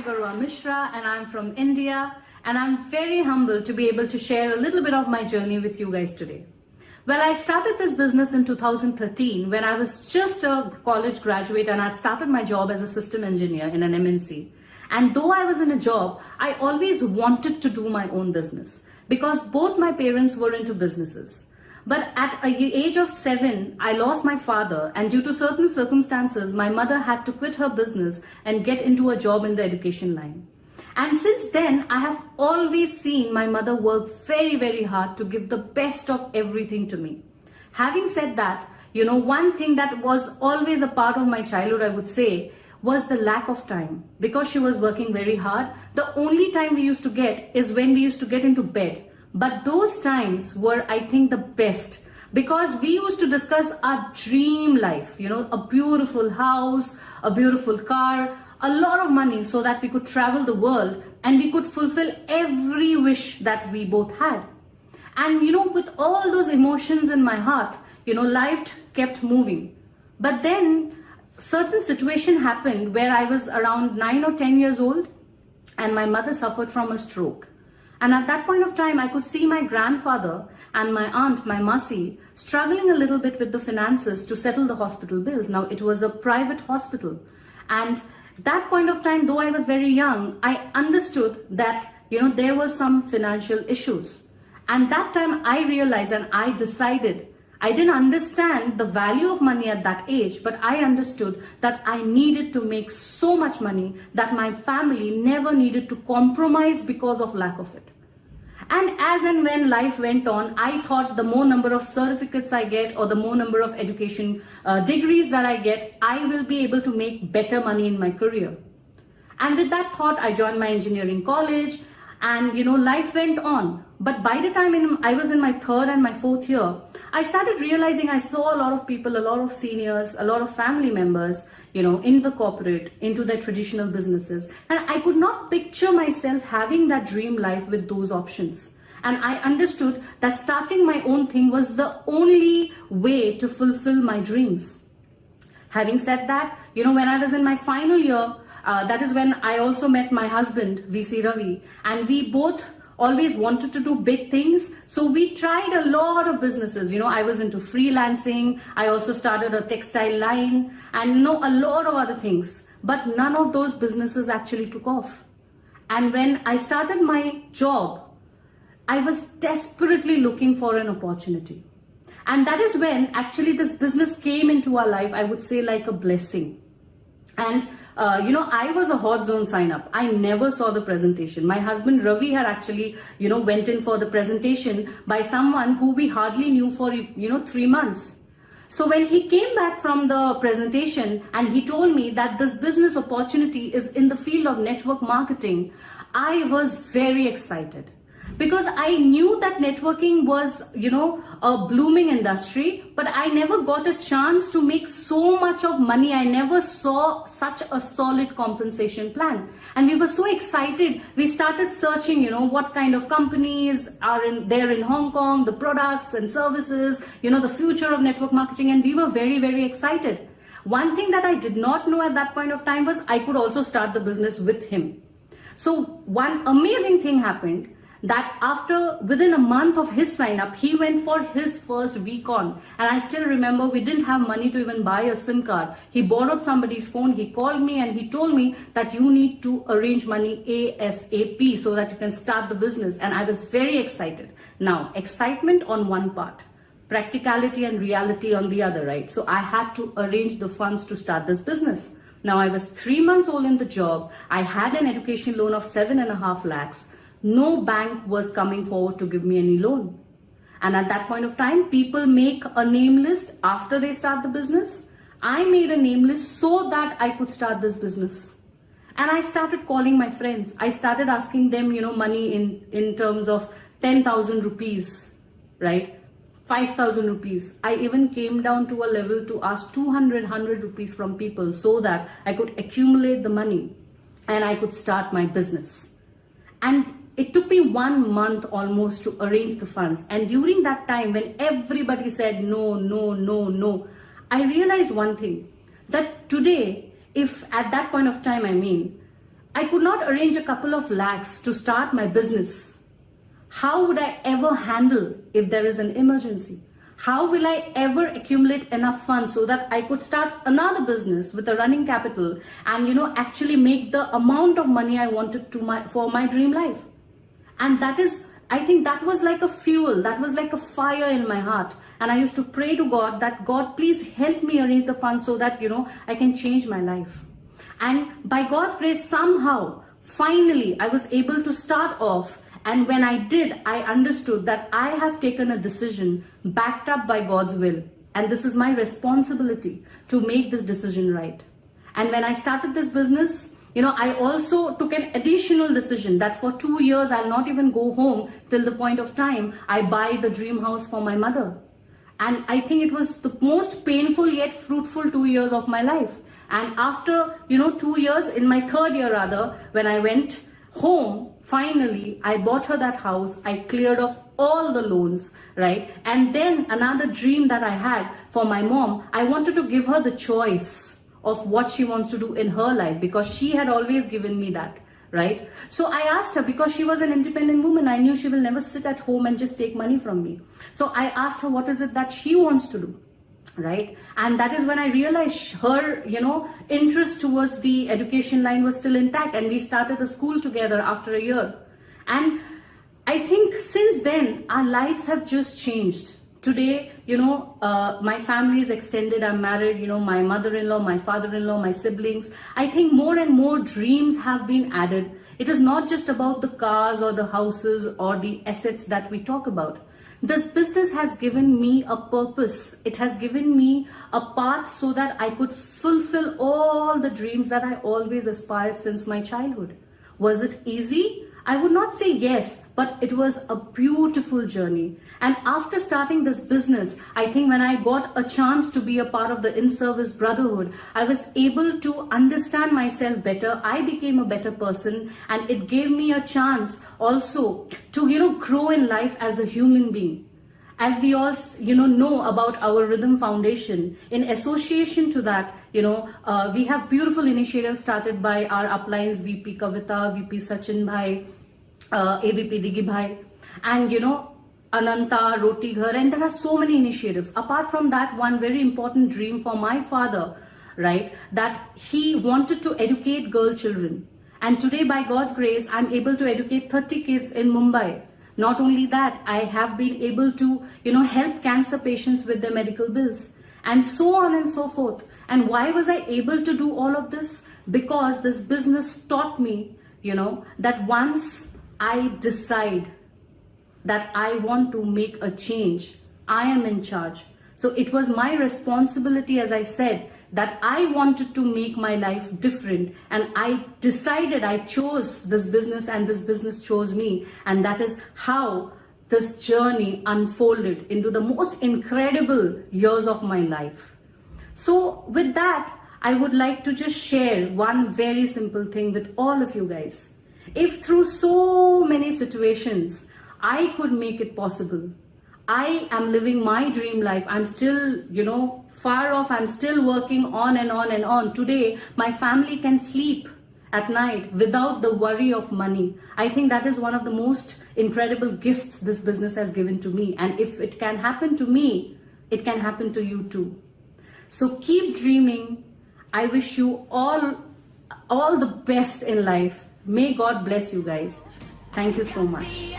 Garua Mishra and I'm from India, and I'm very humbled to be able to share a little bit of my journey with you guys today. Well, I started this business in 2013 when I was just a college graduate and I'd started my job as a system engineer in an MNC. And though I was in a job, I always wanted to do my own business because both my parents were into businesses. But at the age of 7, I lost my father, and due to certain circumstances, my mother had to quit her business and get into a job in the education line. And since then, I have always seen my mother work very, very hard to give the best of everything to me. Having said that, one thing that was always a part of my childhood, I would say, was the lack of time. Because she was working very hard, the only time we used to get is when we used to get into bed. But those times were, I think, the best because we used to discuss our dream life, a beautiful house, a beautiful car, a lot of money so that we could travel the world and we could fulfill every wish that we both had. And, with all those emotions in my heart, life kept moving. But then certain situation happened where I was around 9 or 10 years old and my mother suffered from a stroke. And at that point of time, I could see my grandfather and my aunt, my Masi, struggling a little bit with the finances to settle the hospital bills. Now, it was a private hospital. And that point of time, though I was very young, I understood that, there were some financial issues. And that time I realized and I decided, I didn't understand the value of money at that age, but I understood that I needed to make so much money that my family never needed to compromise because of lack of it. And as and when life went on, I thought the more number of certificates I get or the more number of education degrees that I get, I will be able to make better money in my career. And with that thought, I joined my engineering college and, life went on. But by the time I was in my 3rd and my 4th year, I started realizing I saw a lot of people, a lot of seniors, a lot of family members, in the corporate, into their traditional businesses. And I could not picture myself having that dream life with those options. And I understood that starting my own thing was the only way to fulfill my dreams. Having said that, when I was in my final year, that is when I also met my husband, VC Ravi, and we both always wanted to do big things. So we tried a lot of businesses. I was into freelancing. I also started a textile line and a lot of other things. But none of those businesses actually took off. And when I started my job, I was desperately looking for an opportunity. And that is when actually this business came into our life, I would say like a blessing. And I was a hot zone sign up. I never saw the presentation. My husband Ravi had actually, went in for the presentation by someone who we hardly knew for, 3 months. So when he came back from the presentation and he told me that this business opportunity is in the field of network marketing, I was very excited. Because I knew that networking was, a blooming industry, but I never got a chance to make so much of money. I never saw such a solid compensation plan. And we were so excited. We started searching, what kind of companies are there in Hong Kong, the products and services, the future of network marketing. And we were very, very excited. One thing that I did not know at that point of time was I could also start the business with him. So one amazing thing happened. That within a month of his sign up, he went for his first week on. And I still remember we didn't have money to even buy a SIM card. He borrowed somebody's phone. He called me and he told me that you need to arrange money ASAP so that you can start the business. And I was very excited. Now, excitement on one part, practicality and reality on the other, right? So I had to arrange the funds to start this business. Now I was 3 months old in the job. I had an education loan of 7.5 lakhs. No bank was coming forward to give me any loan. And at that point of time, people make a name list after they start the business. I made a name list so that I could start this business. And I started calling my friends. I started asking them, money in terms of 10,000 rupees, right? 5,000 rupees. I even came down to a level to ask 100 rupees from people so that I could accumulate the money and I could start my business. And it took me 1 month almost to arrange the funds. And during that time, when everybody said no, no, no, no, I realized one thing, that today, if at that point of time, I could not arrange a couple of lakhs to start my business. How would I ever handle if there is an emergency? How will I ever accumulate enough funds so that I could start another business with a running capital and actually make the amount of money I wanted for my dream life? And I think that was like a fuel, that was like a fire in my heart. And I used to pray to God that God, please help me arrange the funds so that, I can change my life. And by God's grace, somehow, finally, I was able to start off. And when I did, I understood that I have taken a decision backed up by God's will. And this is my responsibility to make this decision right. And when I started this business, I also took an additional decision that for 2 years, I'll not even go home till the point of time I buy the dream house for my mother. And I think it was the most painful yet fruitful 2 years of my life. And after, 2 years, in my third year rather, when I went home, finally, I bought her that house. I cleared off all the loans, right? And then another dream that I had for my mom, I wanted to give her the choice of what she wants to do in her life, because she had always given me that, right? So I asked her, because she was an independent woman, I knew she will never sit at home and just take money from me. So I asked her, what is it that she wants to do, right? And that is when I realized her, interest towards the education line was still intact, and we started a school together after a year. And I think since then, our lives have just changed. Today, my family is extended. I'm married, my mother-in-law, my father-in-law, my siblings. I think more and more dreams have been added. It is not just about the cars or the houses or the assets that we talk about. This business has given me a purpose. It has given me a path so that I could fulfill all the dreams that I always aspired since my childhood. Was it easy? I would not say yes, but it was a beautiful journey. And after starting this business, I think when I got a chance to be a part of the in-service brotherhood, I was able to understand myself better. I became a better person, and it gave me a chance also to, grow in life as a human being. As we all, know about our Rhythm Foundation, in association to that, we have beautiful initiatives started by our uplines, VP Kavita, VP Sachin Bhai, AVP Digi Bhai, and, Ananta, Roti Ghar, and there are so many initiatives. Apart from that, one very important dream for my father, right, that he wanted to educate girl children. And today, by God's grace, I'm able to educate 30 kids in Mumbai. Not only that, I have been able to, help cancer patients with their medical bills, and so on and so forth. And why was I able to do all of this? Because this business taught me, that once I decide that I want to make a change, I am in charge. So it was my responsibility, as I said, that I wanted to make my life different, and I decided, I chose this business and this business chose me. And that is how this journey unfolded into the most incredible years of my life. So with that, I would like to just share one very simple thing with all of you guys. If through so many situations, I could make it possible, I am living my dream life. I'm still, far off. I'm still working on and on and on. Today, my family can sleep at night without the worry of money. I think that is one of the most incredible gifts this business has given to me. And if it can happen to me, it can happen to you too. So keep dreaming. I wish you all the best in life. May God bless you guys. Thank you so much.